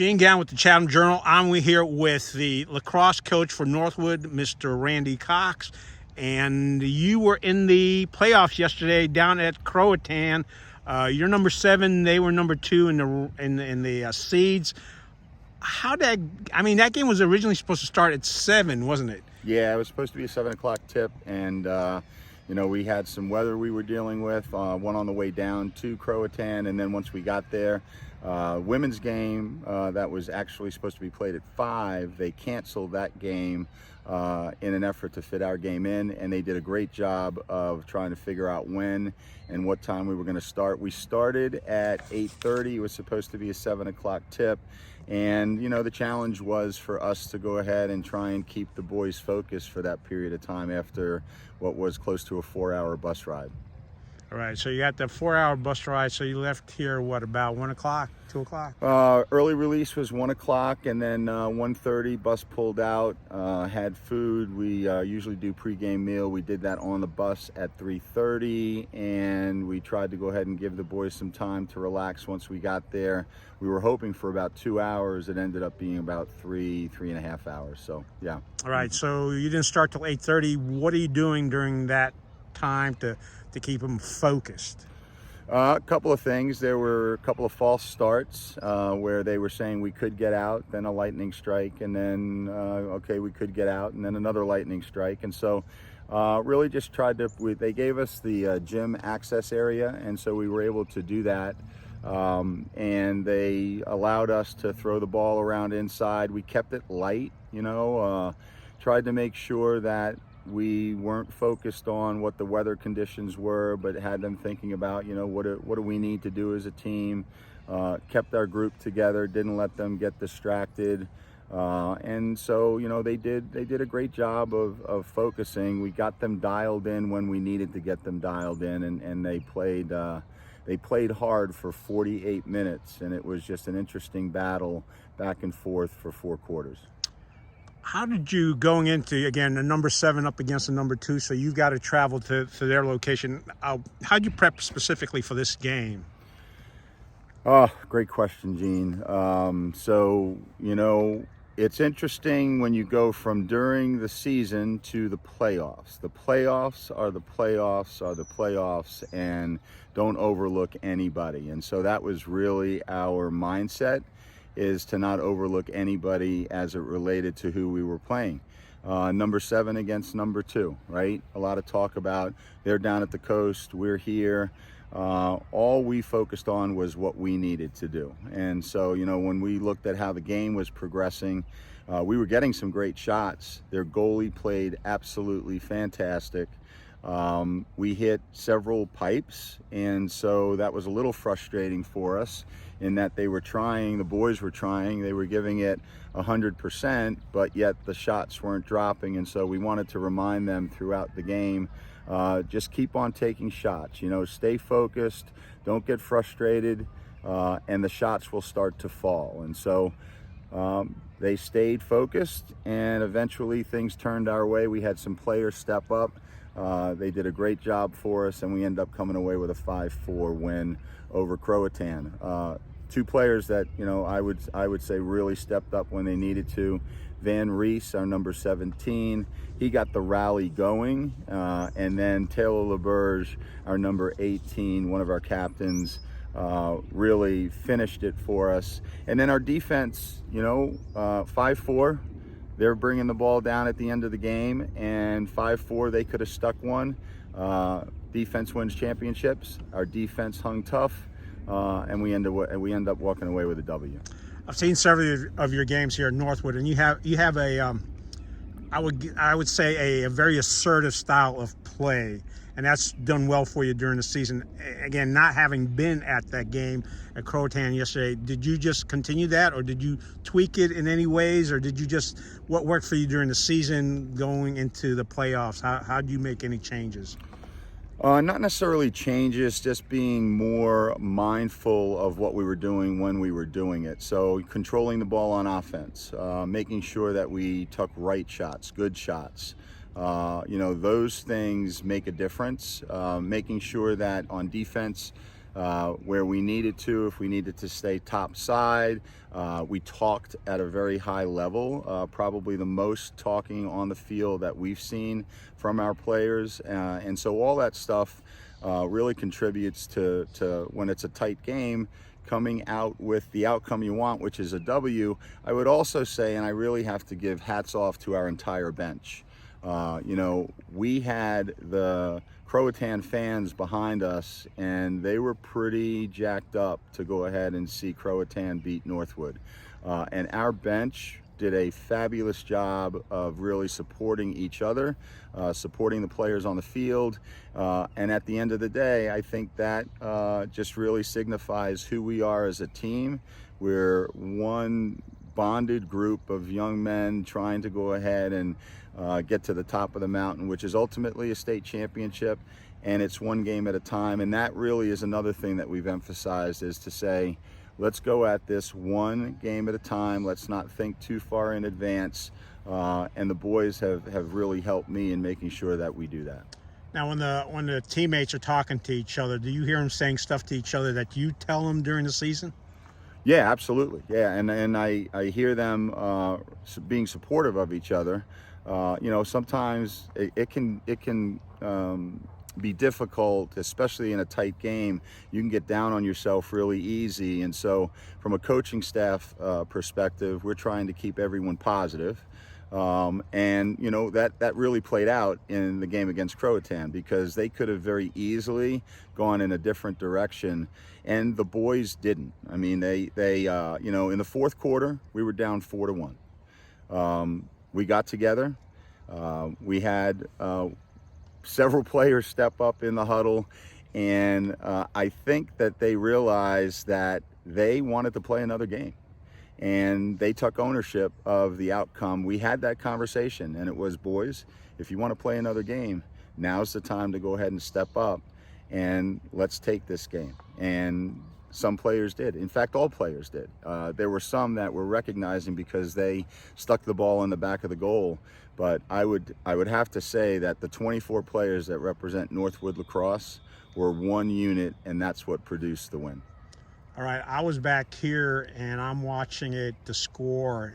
Gene Gown with the Chatham Journal. I'm here with the lacrosse coach for Northwood, Mr. Randy Cox. And you were in the playoffs yesterday down at Croatan. You're number 7. They were number 2 in the seeds. That game was originally supposed to start at 7, wasn't it? Yeah, it was supposed to be a 7 o'clock tip, and we had some weather we were dealing with. One on the way down to Croatan, and then once we got there, women's game that was actually supposed to be played at 5. They canceled that game in an effort to fit our game in, and they did a great job of trying to figure out when and what time we were going to start. We started at 8:30. It was supposed to be a 7 o'clock tip. And, the challenge was for us to go ahead and try and keep the boys focused for that period of time after what was close to a 4-hour bus ride. All right, so you got the 4-hour bus ride, so you left here, about 1 o'clock, 2 o'clock? Early release was 1 o'clock, and then 1:30, bus pulled out, had food. We usually do pregame meal. We did that on the bus at 3:30, and we tried to go ahead and give the boys some time to relax once we got there. We were hoping for about 2 hours. It ended up being about 3.5 hours, so yeah. All right, so you didn't start till 8:30. What are you doing during that time to keep them focused? A couple of things. There were a couple of false starts where they were saying we could get out, then a lightning strike, and then, okay, we could get out, and then another lightning strike. And so really just they gave us the gym access area, and so we were able to do that. And they allowed us to throw the ball around inside. We kept it light, tried to make sure that we weren't focused on what the weather conditions were, but had them thinking about, what do we need to do as a team. Kept our group together, didn't let them get distracted. And so, they did a great job of focusing. We got them dialed in when we needed to get them dialed in, and they played hard for 48 minutes, and it was just an interesting battle back and forth for 4 quarters. How did you, going into, again, the number 7 up against the number 2, so you got to travel to their location. How'd you prep specifically for this game? Oh, great question, Gene. It's interesting when you go from during the season to the playoffs. The playoffs are the playoffs are the playoffs, and don't overlook anybody. And so that was really our mindset, is to not overlook anybody as it related to who we were playing. Number 7 against number 2, right? A lot of talk about they're down at the coast, we're here. All we focused on was what we needed to do. And so, when we looked at how the game was progressing, we were getting some great shots. Their goalie played absolutely fantastic. We hit several pipes, and so that was a little frustrating for us in that the boys were trying, they were giving it 100%, but yet the shots weren't dropping. And so we wanted to remind them throughout the game, just keep on taking shots, stay focused, don't get frustrated, and the shots will start to fall. And so they stayed focused, and eventually things turned our way. We had some players step up. They did a great job for us, and we ended up coming away with a 5-4 win over Croatan. 2 players that I would say really stepped up when they needed to. Van Reese, our number 17, he got the rally going, and then Taylor LeBurge, our number 18, one of our captains, really finished it for us. And then our defense, 5-4. They're bringing the ball down at the end of the game, and 5-4, they could have stuck one. Defense wins championships. Our defense hung tough, and we end up walking away with a W. I've seen several of your games here at Northwood, and you have a I would say a very assertive style of play, and that's done well for you during the season. Again, not having been at that game at Croatan yesterday, did you just continue that, or did you tweak it in any ways, or what worked for you during the season going into the playoffs? How do you make any changes? Not necessarily changes, just being more mindful of what we were doing when we were doing it. So controlling the ball on offense, making sure that we took right shots, good shots. Those things make a difference. Making sure that on defense, where we needed to, if we needed to stay top side. We talked at a very high level, probably the most talking on the field that we've seen from our players. And so all that stuff really contributes to when it's a tight game, coming out with the outcome you want, which is a W. I would also say, and I really have to give hats off to our entire bench. You know, we had the Croatan fans behind us, and they were pretty jacked up to go ahead and see Croatan beat Northwood. And our bench did a fabulous job of really supporting each other, supporting the players on the field. And at the end of the day, I think that just really signifies who we are as a team. We're one bonded group of young men trying to go ahead and get to the top of the mountain, which is ultimately a state championship, and it's one game at a time. And that really is another thing that we've emphasized, is to say, let's go at this one game at a time. Let's not think too far in advance. And the boys have really helped me in making sure that we do that. Now, when the teammates are talking to each other, do you hear them saying stuff to each other that you tell them during the season? Yeah, absolutely. Yeah, and I hear them being supportive of each other. You know, sometimes it can be difficult, especially in a tight game. You can get down on yourself really easy. And so from a coaching staff perspective, we're trying to keep everyone positive. And, you know, that really played out in the game against Croatan, because they could have very easily gone in a different direction, and the boys didn't. I mean, they you know, in the fourth quarter, we were down 4-1. We got together. We had several players step up in the huddle, and I think that they realized that they wanted to play another game, and they took ownership of the outcome. We had that conversation, and it was, boys, if you want to play another game, now's the time to go ahead and step up, and let's take this game. And some players did. In fact, all players did. There were some that were recognizing because they stuck the ball in the back of the goal. But I would have to say that the 24 players that represent Northwood lacrosse were one unit, and that's what produced the win. All right, I was back here and I'm watching the score.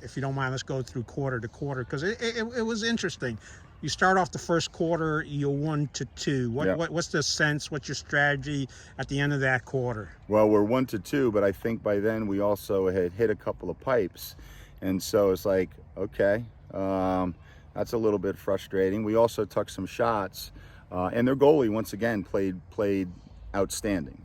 If you don't mind, let's go through quarter to quarter, because it was interesting. You start off the first quarter, you're 1-2. What's the sense? What's your strategy at the end of that quarter? Well, we're 1-2, but I think by then we also had hit a couple of pipes, and so it's like, okay, that's a little bit frustrating. We also took some shots, and their goalie once again played outstanding,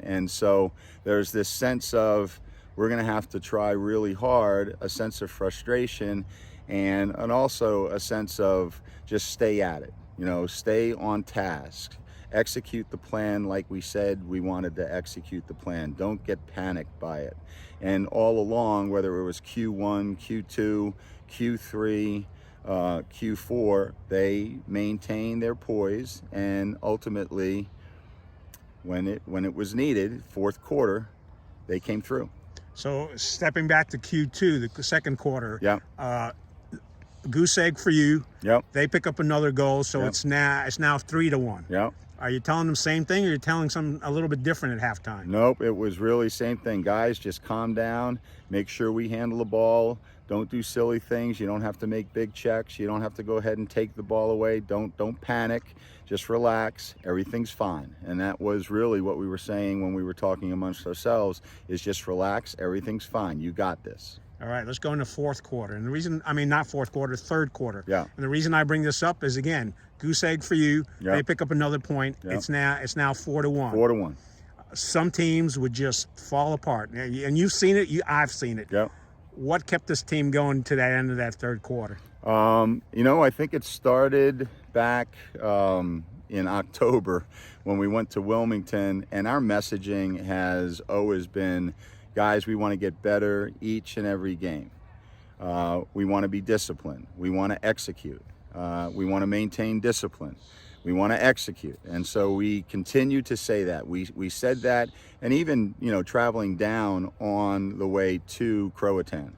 and so there's this sense of we're going to have to try really hard, a sense of frustration, and also a sense of just stay at it, you know, stay on task, execute the plan like we said we wanted to execute the plan. Don't get panicked by it. And all along, whether it was Q1, Q2, Q3, Q4, they maintained their poise, and ultimately, when it was needed, fourth quarter, they came through. So stepping back to Q2, the second quarter, yeah. Goose egg for you. Yep. They pick up another goal, so Yep. it's now 3-1. Yep. Are you telling them the same thing, or are you telling some a little bit different at halftime? Nope, it was really same thing. Guys, just calm down. Make sure we handle the ball. Don't do silly things. You don't have to make big checks. You don't have to go ahead and take the ball away. Don't panic. Just relax. Everything's fine. And that was really what we were saying when we were talking amongst ourselves, is just relax. Everything's fine. You got this. All right, let's go into fourth quarter. And the reason, not fourth quarter, third quarter. Yeah. And the reason I bring this up is, again, goose egg for you. Yep. They pick up another point. Yep. It's now 4-1. 4-1. Some teams would just fall apart. And you've seen it. I've seen it. Yep. What kept this team going to that end of that third quarter? You know, I think it started back in October when we went to Wilmington, and our messaging has always been, guys, we want to get better each and every game. We want to be disciplined. We want to execute. We want to maintain discipline. We want to execute. And so we continue to say that. We said that, and even, you know, traveling down on the way to Croatan.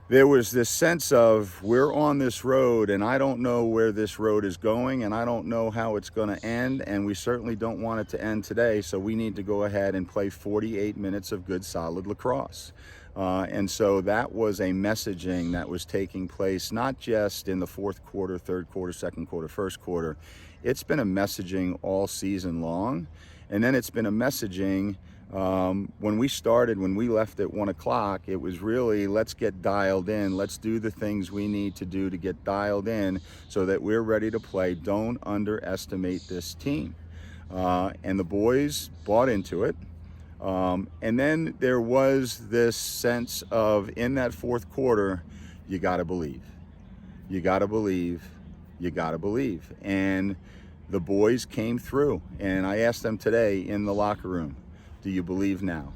there was this sense of, we're on this road and I don't know where this road is going and I don't know how it's going to end, and we certainly don't want it to end today, so we need to go ahead and play 48 minutes of good solid lacrosse. And so that was a messaging that was taking place not just in the fourth quarter, third quarter, second quarter, first quarter. It's been a messaging all season long, and then it's been a messaging when we left at 1 o'clock, it was really, let's get dialed in. Let's do the things we need to do to get dialed in so that we're ready to play. Don't underestimate this team. And the boys bought into it. And then there was this sense of, in that fourth quarter, you got to believe. You got to believe. You got to believe. And the boys came through. And I asked them today in the locker room, do you believe now?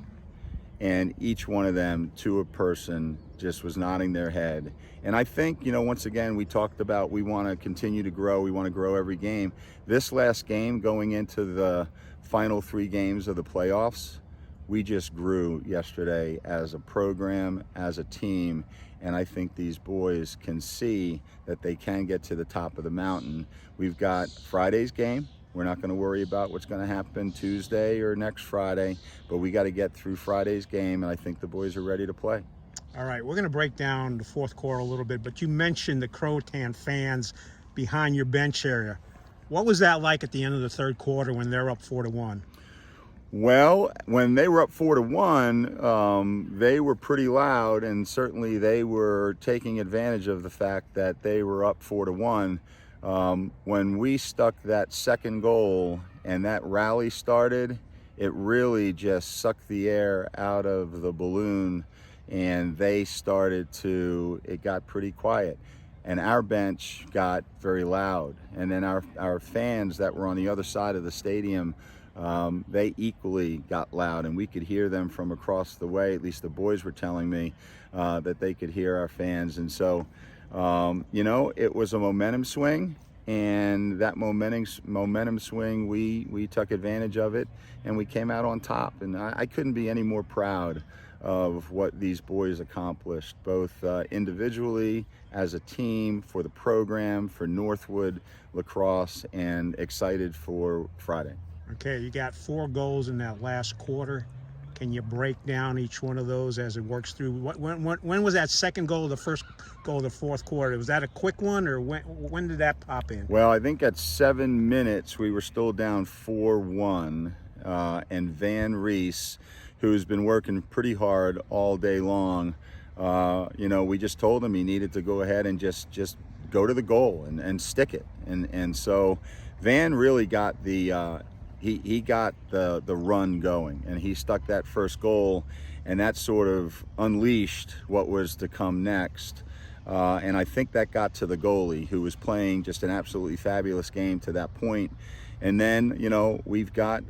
And each one of them, to a person, just was nodding their head. And I think, once again, we talked about we want to continue to grow. We want to grow every game. This last game, going into the final 3 games of the playoffs, we just grew yesterday as a program, as a team. And I think these boys can see that they can get to the top of the mountain. We've got Friday's game. We're not going to worry about what's going to happen Tuesday or next Friday, but we got to get through Friday's game, and I think the boys are ready to play. All right, we're going to break down the fourth quarter a little bit, but you mentioned the Croatan fans behind your bench area. What was that like at the end of the third quarter when they're up 4-1? Well, when they were up 4-1, they were pretty loud, and certainly they were taking advantage of the fact that they were up 4-1. When we stuck that second goal and that rally started, it really just sucked the air out of the balloon, and it got pretty quiet. And our bench got very loud. And then our fans that were on the other side of the stadium, they equally got loud, and we could hear them from across the way. At least the boys were telling me that they could hear our fans. And so it was a momentum swing, and that momentum swing, we took advantage of it, and we came out on top. And I couldn't be any more proud of what these boys accomplished, both individually, as a team, for the program, for Northwood lacrosse, and excited for Friday. Okay, you got 4 goals in that last quarter. Can you break down each one of those as it works through? When was that second goal, the first goal of the fourth quarter? Was that a quick one, or when did that pop in? Well, I think at 7 minutes we were still down 4-1, and Van Reese, who's been working pretty hard all day long, we just told him he needed to go ahead and just go to the goal and stick it. And so Van really got he got the run going, and he stuck that first goal, and that sort of unleashed what was to come next. And I think that got to the goalie, who was playing just an absolutely fabulous game to that point. And then, we've got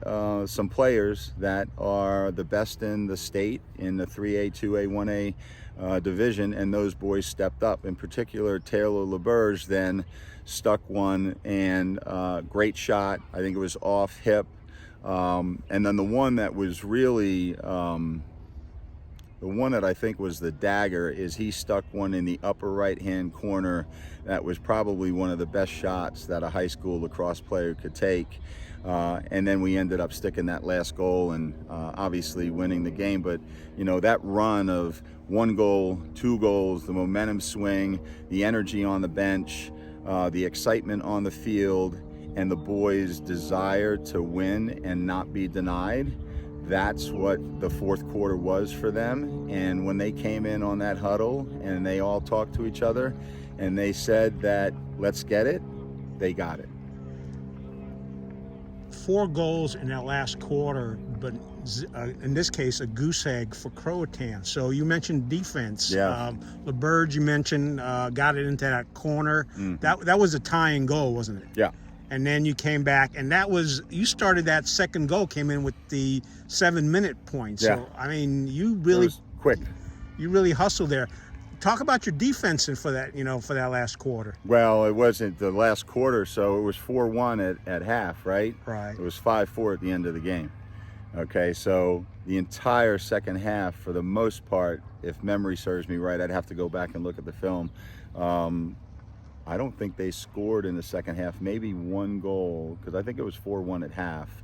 some players that are the best in the state in the 3A, 2A, 1A division, and those boys stepped up. In particular, Taylor LeBurge then stuck one, and great shot. I think it was off hip. And then the one that was really, the one that I think was the dagger, is he stuck one in the upper right-hand corner. That was probably one of the best shots that a high school lacrosse player could take. And then we ended up sticking that last goal and obviously winning the game. But, that run of 1 goal, 2 goals, the momentum swing, the energy on the bench, the excitement on the field, and the boys' desire to win and not be denied, that's what the fourth quarter was for them. And when they came in on that huddle and they all talked to each other and they said that, let's get it, they got it. 4 goals in that last quarter, but in this case, a goose egg for Croatan. So you mentioned defense. Yeah. LeBurge, you mentioned, got it into that corner. Mm-hmm. That was a tying goal, wasn't it? Yeah. And then you came back, and you started that second goal, came in with the 7-minute point. Yeah. So, I mean, you really, it was quick. You really hustled there. Talk about your defense for that, for that last quarter. Well, it wasn't the last quarter, so it was 4-1 at half, right? Right. It was 5-4 at the end of the game. Okay, so the entire second half, for the most part, if memory serves me right, I'd have to go back and look at the film. I don't think they scored in the second half, maybe one goal, because I think it was 4-1 at half.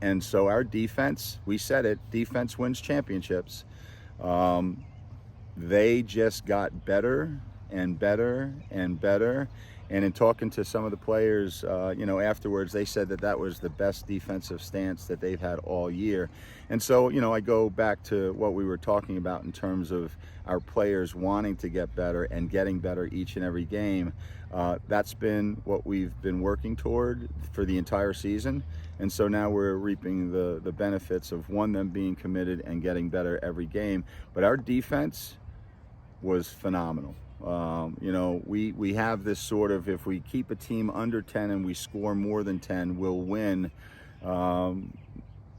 And so our defense, we said it, defense wins championships. They just got better and better and better. And in talking to some of the players, afterwards, they said that that was the best defensive stance that they've had all year. And so, I go back to what we were talking about in terms of our players wanting to get better and getting better each and every game. That's been what we've been working toward for the entire season. And so now we're reaping the benefits of, one, them being committed and getting better every game. But our defense was phenomenal. We have this sort of, if we keep a team under 10 and we score more than 10, we'll win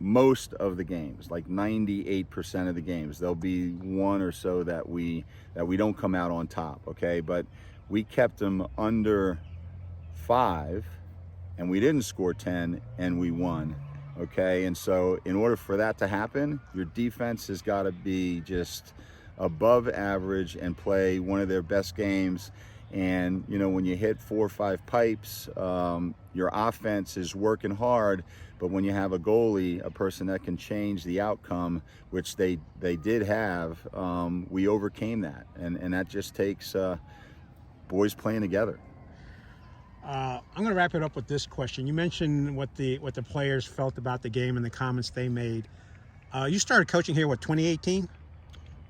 most of the games, like 98% of the games. There'll be one or so that we don't come out on top, okay? But we kept them under 5 and we didn't score 10 and we won, okay? And so in order for that to happen, your defense has got to be just above average and play one of their best games. And when you hit 4 or 5 pipes, your offense is working hard, but when you have a goalie, a person that can change the outcome, which they did have, we overcame that, and that just takes boys playing together. I'm going to wrap it up with this question. You mentioned what the players felt about the game and the comments they made. You started coaching here, 2018?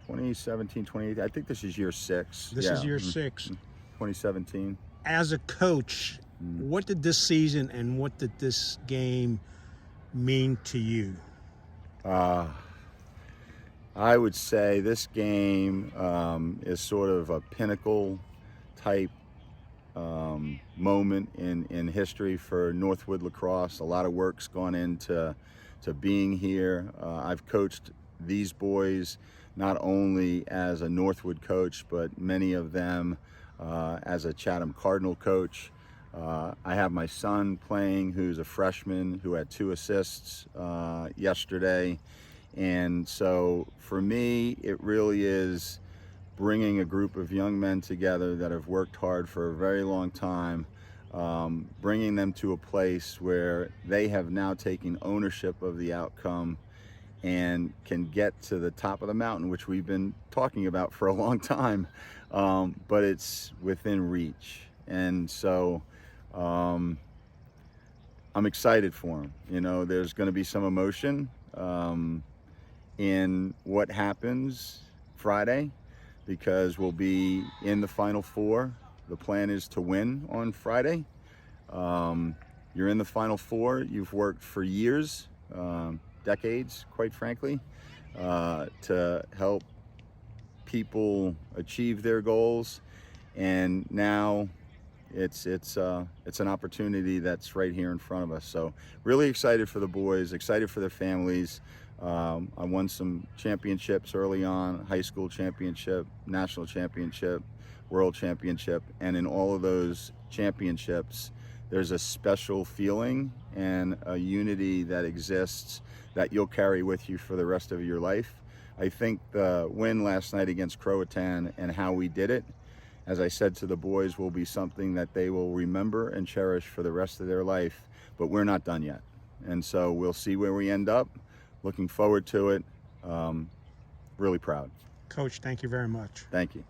2017, 2018. I think this is year 6. This is year 6. 2017. As a coach, what did this season and what did this game mean to you? I would say this game is sort of a pinnacle type moment in history for Northwood lacrosse. A lot of work's gone into being here. I've coached these boys not only as a Northwood coach, but many of them as a Chatham Cardinal coach. I have my son playing, who's a freshman, who had 2 assists yesterday. And so for me, it really is bringing a group of young men together that have worked hard for a very long time, bringing them to a place where they have now taken ownership of the outcome and can get to the top of the mountain, which we've been talking about for a long time, but it's within reach. And so I'm excited for them. There's going to be some emotion in what happens Friday, because we'll be in the Final Four. The plan is to win on Friday. You're in the Final Four. You've worked for years, decades, quite frankly, to help people achieve their goals, and now it's an opportunity that's right here in front of us. So really excited for the boys, excited for their families. I won some championships early on: high school championship, national championship, world championship, and in all of those championships there's a special feeling and a unity that exists that you'll carry with you for the rest of your life. I think the win last night against Croatan and how we did it, as I said to the boys, will be something that they will remember and cherish for the rest of their life. But we're not done yet. And so we'll see where we end up. Looking forward to it. Really proud. Coach, thank you very much. Thank you.